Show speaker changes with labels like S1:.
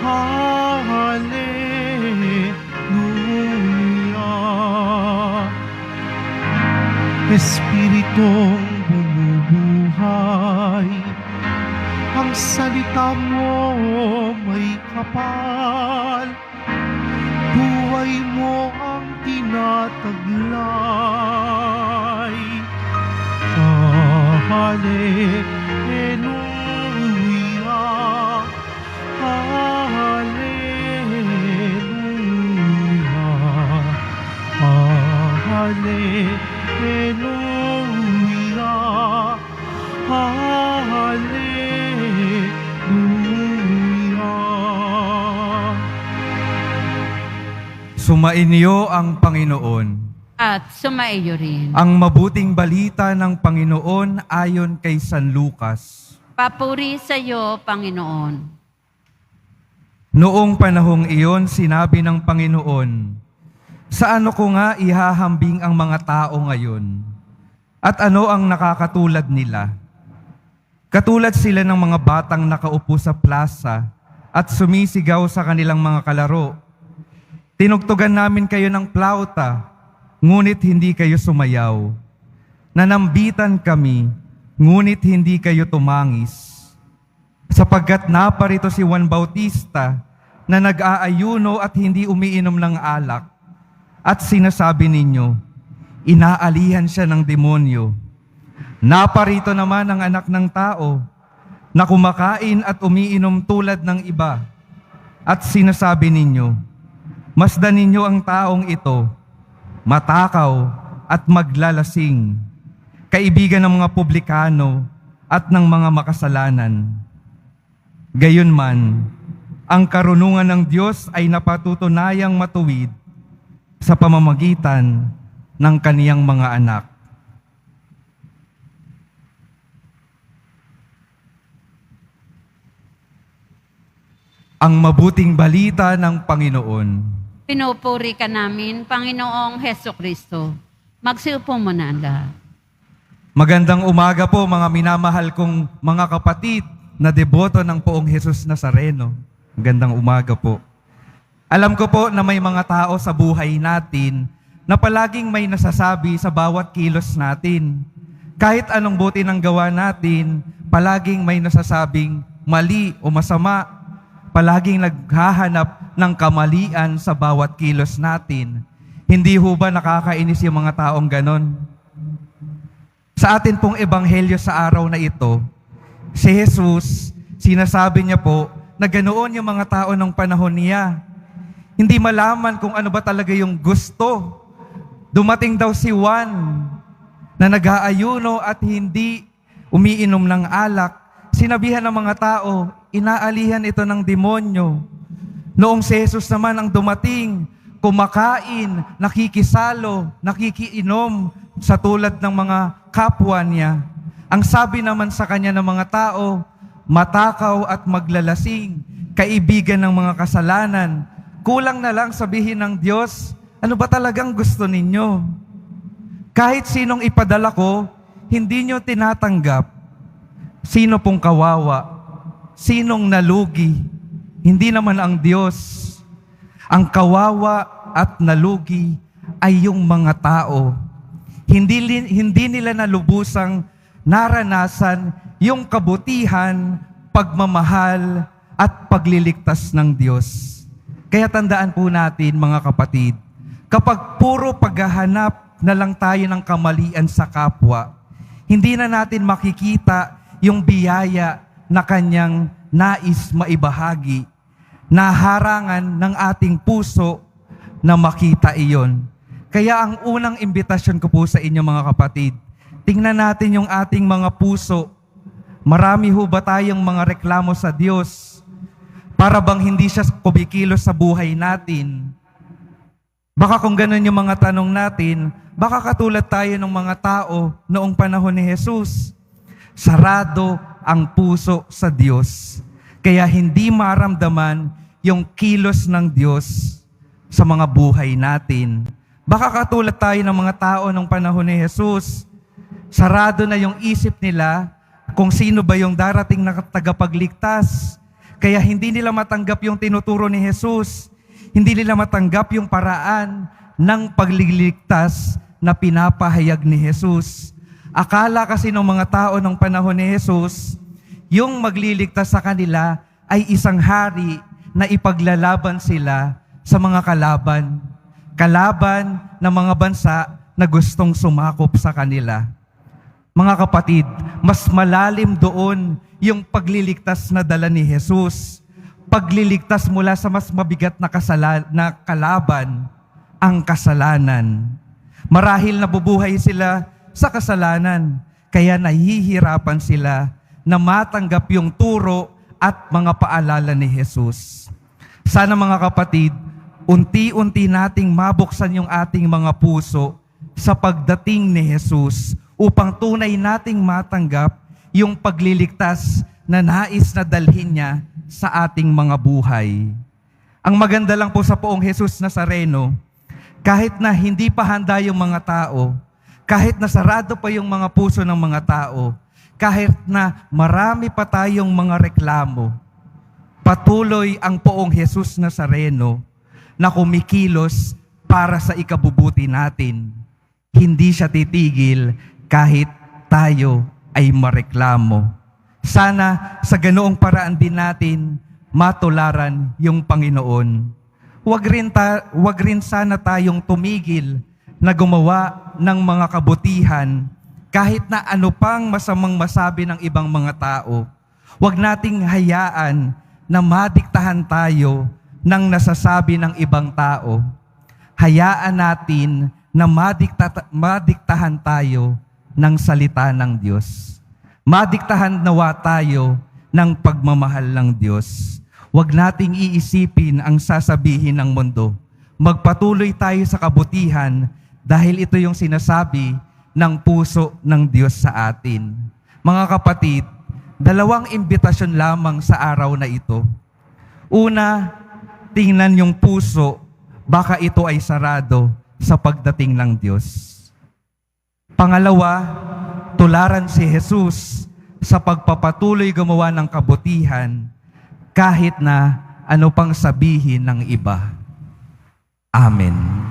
S1: Hallelujah. Espiritong bumubuhay, ang salita mo may kapal, buhay mo ang tinataglay. Hallelujah, hallelujah, hallelujah, hallelujah.
S2: Sumainyo ang Panginoon.
S3: At sumaiyo rin.
S2: Ang mabuting balita ng Panginoon ayon kay San Lucas.
S3: Papuri sa iyo, Panginoon.
S2: Noong panahong iyon, sinabi ng Panginoon, sa ano ko nga ihahambing ang mga tao ngayon? At ano ang nakakatulad nila? Katulad sila ng mga batang nakaupo sa plaza at sumisigaw sa kanilang mga kalaro. Tinugtugan namin kayo ng plauta, ngunit hindi kayo sumayaw. Nanambitan kami, ngunit hindi kayo tumangis. Sapagkat naparito si Juan Bautista na nag-aayuno at hindi umiinom ng alak. At sinasabi ninyo, inaalihan siya ng demonyo. Naparito naman ang Anak ng Tao na kumakain at umiinom tulad ng iba. At sinasabi ninyo, masdan ninyo ang taong ito, matakaw at maglalasing, kaibigan ng mga publikano at ng mga makasalanan. Gayunman, ang karunungan ng Diyos ay napatutunayang matuwid sa pamamagitan ng kaniyang mga anak. Ang mabuting balita ng Panginoon.
S3: Pinupuri ka namin, Panginoong Hesukristo. Magsiupo mo na ang lahat.
S2: Magandang umaga po mga minamahal kong mga kapatid na deboto ng Poong Jesus Nazareno. Magandang umaga po. Alam ko po na may mga tao sa buhay natin na palaging may nasasabi sa bawat kilos natin. Kahit anong buti ng gawa natin, palaging may nasasabing mali o masama. Palaging naghahanap ng kamalian sa bawat kilos natin. Hindi ho ba nakakainis yung mga taong ganon? Sa atin pong ebanghelyo sa araw na ito, si Jesus, sinasabi niya po na ganoon yung mga tao ng panahon niya. Hindi malaman kung ano ba talaga yung gusto. Dumating daw si Juan na nag-aayuno at hindi umiinom ng alak. Sinabihan ng mga tao, inaalihan ito ng demonyo. Noong si Jesus naman ang dumating, kumakain, nakikisalo, nakikiinom sa tulad ng mga kapwa niya. Ang sabi naman sa kanya ng mga tao, matakaw at maglalasing, kaibigan ng mga kasalanan. Kulang na lang sabihin ng Diyos, ano ba talagang gusto ninyo? Kahit sinong ipadala ko, hindi nyo tinatanggap. Sino pong kawawa? Sinong nalugi? Hindi naman ang Diyos. Ang kawawa at nalugi ay yung mga tao. Hindi nila nalubusang naranasan yung kabutihan, pagmamahal, at pagliligtas ng Diyos. Kaya tandaan po natin mga kapatid, kapag puro paghahanap na lang tayo ng kamalian sa kapwa, hindi na natin makikita yung biyaya na kanyang nais maibahagi, na harangan ng ating puso na makita iyon. Kaya ang unang imbitasyon ko po sa inyo mga kapatid, tingnan natin yung ating mga puso. Marami ho ba tayong mga reklamo sa Diyos? Para bang hindi siya kumikilos sa buhay natin? Baka kung ganun yung mga tanong natin, baka katulad tayo ng mga tao noong panahon ni Jesus. Sarado ang puso sa Diyos. Kaya hindi maramdaman yung kilos ng Diyos sa mga buhay natin. Baka katulad tayo ng mga tao ng panahon ni Jesus. Sarado na yung isip nila kung sino ba yung darating na tagapagligtas. Kaya hindi nila matanggap yung tinuturo ni Jesus. Hindi nila matanggap yung paraan ng pagliligtas na pinapahayag ni Jesus. Akala kasi ng mga tao ng panahon ni Jesus, yung magliligtas sa kanila ay isang hari na ipaglalaban sila sa mga kalaban. Kalaban ng mga bansa na gustong sumakop sa kanila. Mga kapatid, mas malalim doon yung pagliligtas na dala ni Jesus. Pagliligtas mula sa mas mabigat na kalaban, ang kasalanan. Marahil nabubuhay sila sa kasalanan, kaya nahihirapan sila na matanggap yung turo at mga paalala ni Jesus. Sana mga kapatid, unti-unti nating mabuksan yung ating mga puso sa pagdating ni Jesus upang tunay nating matanggap yung pagliligtas na nais na dalhin niya sa ating mga buhay. Ang maganda lang po sa Poong Jesus Nazareno, kahit na hindi pa handa yung mga tao, kahit na sarado pa yung mga puso ng mga tao, kahit na marami pa tayong mga reklamo, patuloy ang Poong Jesus Nazareno na kumikilos para sa ikabubuti natin. Hindi siya titigil kahit tayo ay mareklamo. Sana sa ganoong paraan din natin matularan yung Panginoon. Huwag rin sana tayong tumigil na gumawa ng mga kabutihan kahit na ano pang masamang masabi ng ibang mga tao. Huwag nating hayaan na madiktahan tayo ng nasasabi ng ibang tao. Hayaan natin na madiktahan tayo ng salita ng Diyos. Madiktahan nawa tayo ng pagmamahal ng Diyos. Huwag nating iisipin ang sasabihin ng mundo. Magpatuloy tayo sa kabutihan dahil ito yung sinasabi ng puso ng Diyos sa atin. Mga kapatid, dalawang imbitasyon lamang sa araw na ito. Una, tingnan yung puso, baka ito ay sarado sa pagdating ng Diyos. Pangalawa, tularan si Jesus sa pagpapatuloy gumawa ng kabutihan kahit na ano pang sabihin ng iba. Amen.